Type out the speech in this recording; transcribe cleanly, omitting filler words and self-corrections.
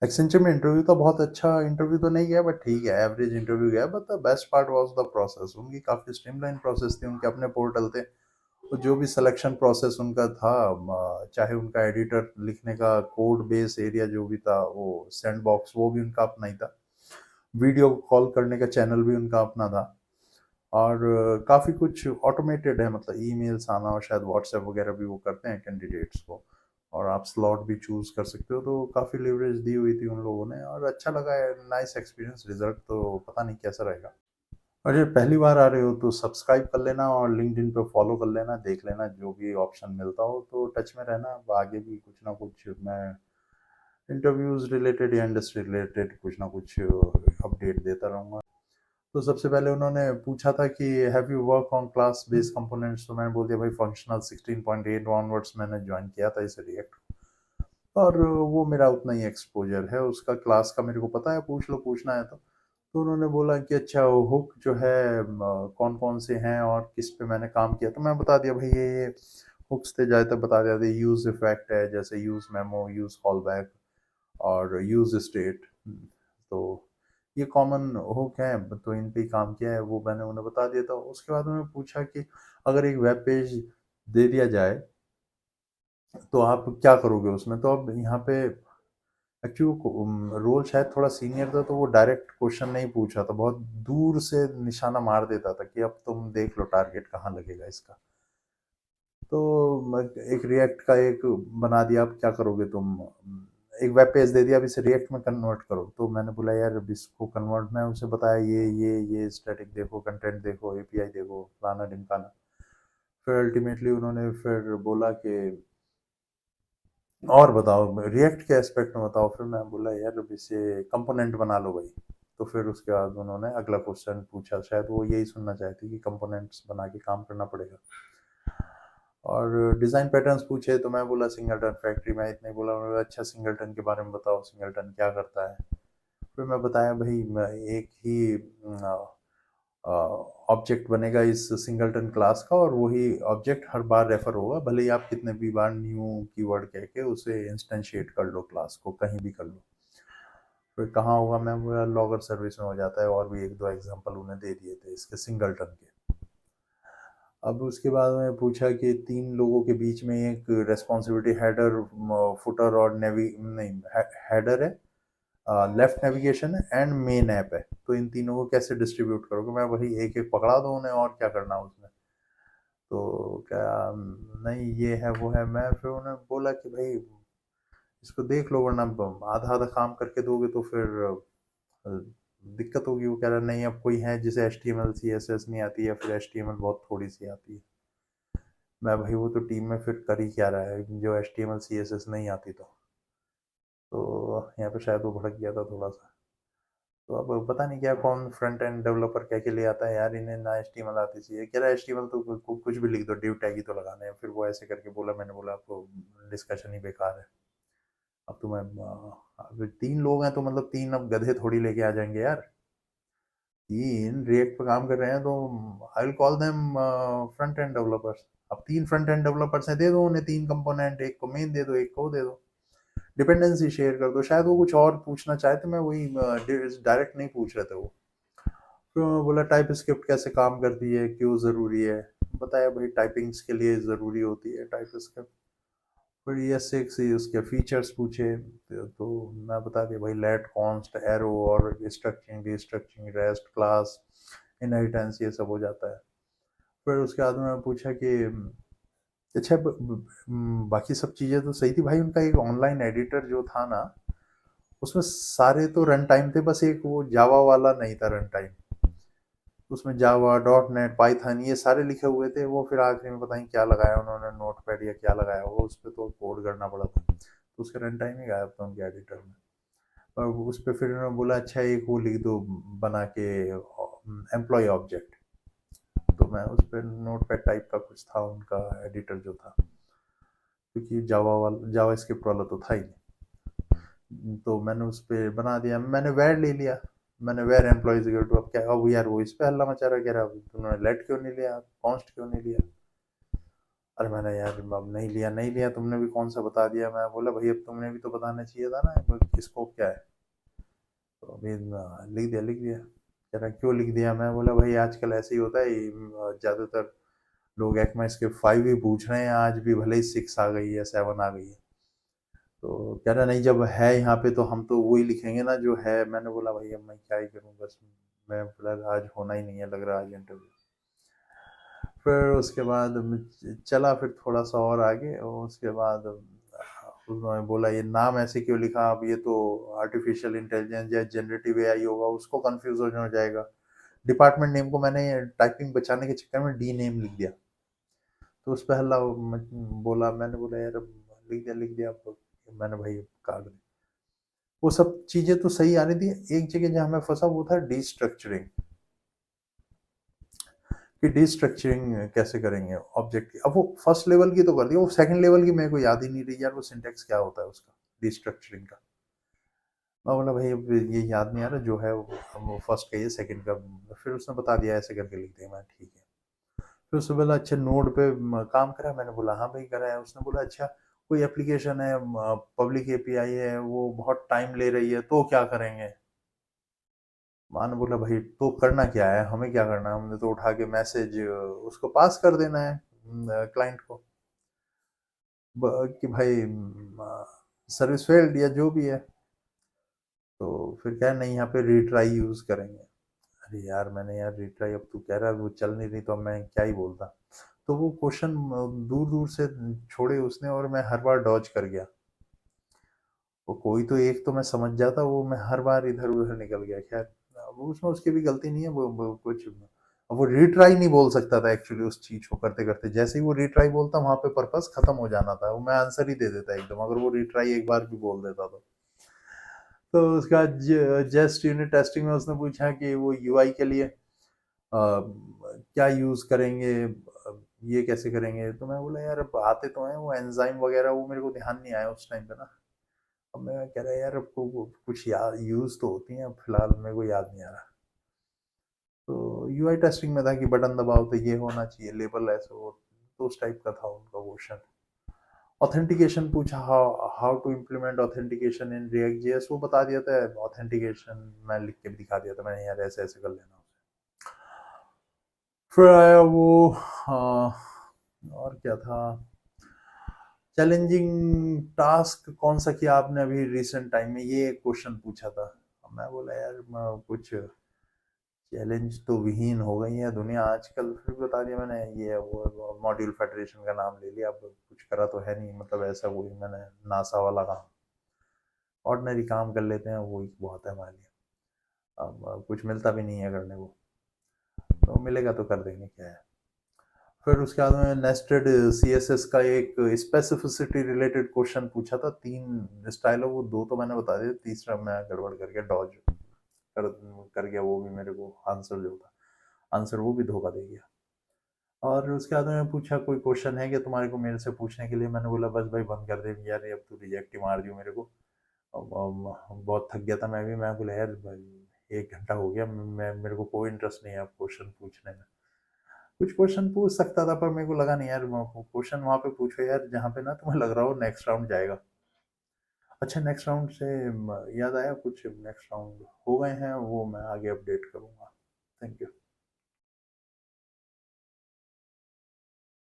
Accenture में interview तो बहुत अच्छा इंटरव्यू तो नहीं गया, बट ठीक है, एवरेज इंटरव्यू गया। But the best part was the process. उनकी काफ़ी स्ट्रीमलाइन प्रोसेस थी, उनके अपने पोर्टल थे। तो जो भी सिलेक्शन प्रोसेस उनका था, चाहे उनका एडिटर लिखने का कोड बेस एरिया जो भी था, वो सैंड बॉक्स वो भी उनका अपना ही था। वीडियो कॉल करने का चैनल भी उनका अपना था। और काफ़ी कुछ ऑटोमेटेड है, मतलब ईमेल्स आना, और शायद व्हाट्सएप वगैरह भी वो करते हैं कैंडिडेट्स को। और आप स्लॉट भी चूज़ कर सकते हो, तो काफ़ी लिवरेज दी हुई थी उन लोगों ने, और अच्छा लगा है। Nice experience. रिजल्ट तो पता नहीं कैसा रहेगा। अरे पहली बार आ रहे हो तो सब्सक्राइब कर लेना, और लिंक्डइन पे फॉलो कर लेना, देख लेना जो भी ऑप्शन मिलता हो तो टच में रहना। अब आगे भी कुछ ना कुछ मैं इंटरव्यूज रिलेटेड या इंडस्ट्री रिलेटेड कुछ ना कुछ अपडेट देता रहूँगा। तो सबसे पहले उन्होंने पूछा था कि have you work on class based components, तो मैंने बोल दिया भाई फंक्शनल 16.8 ऑनवर्ड्स मैंने ज्वाइन किया था इसे रिएक्ट। और वो मेरा उतना ही एक्सपोजर है, उसका क्लास का मेरे को पता है, पूछ लो पूछना है तो उन्होंने बोला कि अच्छा हुक जो है कौन कौन से हैं और किस पे मैंने काम किया, तो मैं बता दिया भाई ये हुक्स थे, ज़्यादातर बता दिया था। यूज इफेक्ट है, जैसे use memo, use call back, और यूज स्टेट। तो ये कॉमन हुक हैं, तो इन पे ही काम किया है, वो मैंने उन्हें बता दिया था। उसके बाद उन्होंने पूछा कि अगर एक वेब पेज दे दिया जाए तो आप क्या करोगे उसमें। तो अब यहाँ पे एक्चुअली रोल शायद थोड़ा सीनियर था, तो वो डायरेक्ट क्वेश्चन नहीं पूछा था, बहुत दूर से निशाना मार देता था कि अब तुम देख लो टारगेट कहाँ लगेगा इसका। तो एक रिएक्ट का एक बना दिया, अब क्या करोगे तुम। एक वेब पेज दे दिया, अब इसे रिएक्ट में कन्वर्ट करो। तो मैंने बोला यार अब इसको कन्वर्ट, मैं उसे बताया ये स्टैटिक देखो, कंटेंट देखो, एपीआई देखो, फलाना ढिमकाना। फिर अल्टीमेटली उन्होंने फिर बोला कि और बताओ रिएक्ट के एस्पेक्ट में बताओ। फिर मैं बोला यार अब इसे कंपोनेंट बना लो भाई। तो फिर उसके बाद उन्होंने अगला क्वेश्चन पूछा, शायद वो यही सुनना चाहती कि कंपोनेंट्स बना के काम करना पड़ेगा। और डिज़ाइन पैटर्न्स पूछे, तो मैं बोला सिंगलटन फैक्ट्री। मैं इतना ही बोला। उन्होंने बोला, अच्छा सिंगलटन के बारे में बताओ, सिंगलटन क्या करता है। फिर मैं बताया भाई एक ही ऑब्जेक्ट बनेगा इस सिंगलटन क्लास का, और वही ऑब्जेक्ट हर बार रेफर होगा, भले ही आप कितने भी बार न्यू कीवर्ड कह के उसे इंस्टेंशिएट कर लो, क्लास को कहीं भी कर लो। फिर कहाँ होगा, मैं बोला लॉगर सर्विस में हो जाता है, और भी एक दो एग्जांपल उन्हें दे दिए थे इसके सिंगलटन के। अब उसके बाद मैंने पूछा कि तीन लोगों के बीच में एक रेस्पॉन्सिबिलिटी, हेडर, फुटर और नेवी नहीं, हेडर है, लेफ्ट नेविगेशन है, एंड मेन ऐप है। तो इन तीनों को कैसे डिस्ट्रीब्यूट करोगे। मैं वही एक एक पकड़ा दो उन्हें, और क्या करना उसमें। तो क्या नहीं ये है वो है। मैं फिर उन्हें बोला कि भाई इसको देख लो, वरना आधा आधा काम करके दोगे तो फिर दिक्कत होगी। वो कह रहा नहीं, अब कोई है जिसे H T M L C S S नहीं आती है, फिर एच टी एम एल बहुत थोड़ी सी आती है। मैं भाई वो तो टीम में फिर कर ही क्या रहा है जो H T M L C S S नहीं आती। तो यहाँ पे शायद वो भड़क गया था थोड़ा सा। तो अब पता नहीं क्या कौन फ्रंट एंड डेवलपर कह के ले आता है यार इन्हें ना एचटीएमएल आती चाहिए। कह रहा है एचटीएमएल तो कुछ भी लिख दो, डिव टैग ही तो लगाने हैं। फिर वो ऐसे करके बोला। मैंने बोला आपको डिस्कशन ही बेकार है। अब तो मैं अब तीन लोग हैं तो मतलब तीन अब गधे थोड़ी लेके आ जाएंगे यार। तीन रिएक्ट पे काम कर रहे हैं तो I will call them front end developers. अब तीन फ्रंट एंड डेवलपर्स हैं, दे दो उन्हें तीन कंपोनेंट, एक को मेन दे दो, एक को दे दो, डिपेंडेंसी शेयर कर दो। शायद वो कुछ और पूछना चाहे तो मैं वही डायरेक्ट नहीं पूछ रहे थे वो। फिर उन्होंने बोला टाइप स्क्रिप्ट कैसे काम करती है, क्यों ज़रूरी है। बताया भाई टाइपिंग्स के लिए ज़रूरी होती है टाइप स्क्रिप्ट। फिर ये सिक्स उसके फीचर्स पूछे, तो मैं बता दिया भाई लेट, कॉन्स्ट, एरो, और स्ट्रक्चरिंग, डिस्ट्रक्चरिंग, रेस्ट, क्लास, इनहेरिटेंस, ये सब हो जाता है। फिर उसके बाद उन्होंने पूछा कि अच्छा बाकी सब चीज़ें तो सही थी भाई। उनका एक ऑनलाइन एडिटर जो था ना, उसमें सारे तो रन टाइम थे, बस एक वो जावा वाला नहीं था रन टाइम। उसमें जावा, डॉट नेट, पाइथन, ये सारे लिखे हुए थे। वो फिर आखिरी में पता नहीं क्या लगाया उन्होंने, नोट पैड या क्या लगाया होगा, उस पर तो कोड करना पड़ा था। तो उसका रन टाइम ही गायब था उनके एडिटर में। और उस पर फिर उन्होंने बोला अच्छा एक वो लिख दो बना के, एम्प्लॉय ऑब्जेक्ट। तो मैं उस पर नोट पैड टाइप का कुछ था उनका एडिटर जो था, क्योंकि जावा स्क्रिप्ट वाला तो था ही नहीं। तो मैंने उस पर बना दिया, मैंने वेर ले लिया। मैंने वेर एम्प्लॉयज इक्वल टू, अब क्या, अब यार वो इस पे हल्ला मचा रहा, कह रहा तुमने लेट क्यों नहीं लिया, कॉन्स्ट क्यों नहीं लिया। अरे मैंने यार अब नहीं लिया, नहीं लिया, तुमने भी कौन सा बता दिया। मैं बोला भाई अब तुमने भी तो बताना चाहिए था ना स्कोप क्या है। तो अभी लिख दिया, लिख दिया। कह रहा क्यों लिख दिया। मैं बोला भाई आजकल ऐसे ही होता है, ज़्यादातर लोग एक्मा इसके 5 ही पूछ रहे हैं आज भी, भले ही 6 आ गई है, 7 आ गई है। तो कह रहा नहीं जब है यहाँ पे तो हम तो वही लिखेंगे ना जो है। मैंने बोला भाई अब मैं क्या ही करूँ, बस मैं बोला आज होना ही नहीं है लग रहा आज इंटरव्यू। फिर उसके बाद चला फिर थोड़ा सा और आगे, और उसके बाद उन्होंने बोला ये नाम ऐसे क्यों लिखा, अब ये तो आर्टिफिशियल इंटेलिजेंस या जनरेटिव एआई होगा, उसको कंफ्यूजन हो जाएगा। डिपार्टमेंट नेम को मैंने टाइपिंग बचाने के चक्कर में डी नेम लिख दिया। तो उस पर हल्ला बोला। मैंने बोला यार अब लिख दिया, लिख दिया, अब मैंने भाई काट दिया। वो सब चीजें तो सही आ रही थी, एक जगह जहां मैं फंसा वो था डिस्ट्रक्चरिंग, कि डिस्ट्रक्चरिंग कैसे करेंगे ऑब्जेक्ट की। अब वो फर्स्ट लेवल की तो कर दी, वो सेकंड लेवल की मेरे को याद ही नहीं रही यार, वो सिंटेक्स क्या होता है उसका डिस्ट्रक्चरिंग का। मैं बोला भाई अब ये याद नहीं आ रहा जो है वो फर्स्ट का, ये सेकंड का। फिर उसने बता दिया ऐसे करके लिख दिया। मैं ठीक है। फिर उसने बोला अच्छा नोड पे काम करा। मैंने बोला हाँ भाई करा है। उसने बोला अच्छा कोई एप्लीकेशन है, पब्लिक एपीआई है, वो बहुत टाइम ले रही है तो क्या करेंगे। मैंने बोला भाई तो करना क्या है, हमें क्या करना है, हमने तो उठा के मैसेज उसको पास कर देना है क्लाइंट को, कि भाई सर्विस फेल्ड या जो भी है। तो फिर क्या है, नहीं यहाँ पे रिट्राई यूज करेंगे। अरे यार मैंने यार रिट्राई, अब तू कह रहा है वो चल नहीं रही तो अब मैं क्या ही बोलता। तो वो क्वेश्चन दूर दूर से छोड़े उसने और मैं हर बार डॉज कर गया। वो कोई तो एक तो मैं समझ जाता, वो मैं हर बार इधर उधर निकल गया। खैर वो उसमें उसकी भी गलती नहीं है, वो कुछ, अब वो रिट्राई नहीं बोल सकता था एक्चुअली उस चीज को करते करते। जैसे ही वो रिट्राई बोलता वहां पे पर्पस खत्म हो जाना था, वो मैं आंसर ही दे देता एकदम अगर वो रिट्राई एक बार भी बोल देता तो उसका जस्ट यूनिट टेस्टिंग में उसने पूछा कि वो यूआई के लिए क्या यूज करेंगे, ये कैसे करेंगे। तो मैं बोला यार अब आते तो हैं वो एंजाइम वगैरह, वो मेरे को ध्यान नहीं आया उस टाइम पे ना। अब मैं कह रहा यार अब कुछ याद यूज तो होती हैं, फिलहाल मेरे को याद नहीं आ रहा। तो यूआई टेस्टिंग में था कि बटन दबाओ तो ये होना चाहिए, लेबल ऐसे हो, तो उस टाइप का था उनका क्वेश्चन। ऑथेंटिकेशन पूछा, how to implement authentication in React JS, वो बता दिया था ऑथेंटिकेशन, मैं लिख के भी दिखा दिया था मैंने यार ऐसे ऐसे कर लेना। फिर आया वो और क्या था, चैलेंजिंग टास्क कौन सा किया आपने अभी रिसेंट टाइम में, ये क्वेश्चन पूछा था। मैं बोला यार कुछ चैलेंज तो विहीन हो गई है दुनिया आजकल। फिर बता दिया मैंने ये वो मॉड्यूल फेडरेशन का नाम ले लिया, अब कुछ करा तो है नहीं, मतलब ऐसा कोई मैंने नासा वाला काम, ऑर्डनरी काम कर लेते हैं वो बहुत है हमारे लिए। अब कुछ मिलता भी नहीं है करने को, तो मिलेगा तो कर देंगे क्या है। फिर उसके बाद में नेस्टेड सीएसएस का एक स्पेसिफिसिटी रिलेटेड क्वेश्चन पूछा था, 3 स्टाइल है वो, 2 तो मैंने बता दिया, तीसरा मैं गड़बड़ करके डॉज कर गया, वो भी मेरे को आंसर जो था, आंसर वो भी धोखा दे गया। और उसके बाद में पूछा कोई क्वेश्चन है क्या तुम्हारे को मेरे से पूछने के लिए। मैंने बोला बस भाई बंद कर दे यार, अब तू रिजेक्ट ही मार दियो मेरे को। बहुत थक गया था मैं भी। मैं बोला यार भाई 1 घंटा हो गया, मैं मेरे को कोई इंटरेस्ट नहीं है अब क्वेश्चन पूछने में। कुछ क्वेश्चन पूछ सकता था पर मेरे को लगा नहीं यार, क्वेश्चन वहां पे पूछो यार जहाँ पे ना तुम्हें लग रहा हो नेक्स्ट राउंड जाएगा। अच्छा नेक्स्ट राउंड से याद आया, कुछ नेक्स्ट राउंड हो गए हैं वो मैं आगे अपडेट करूंगा। Thank you.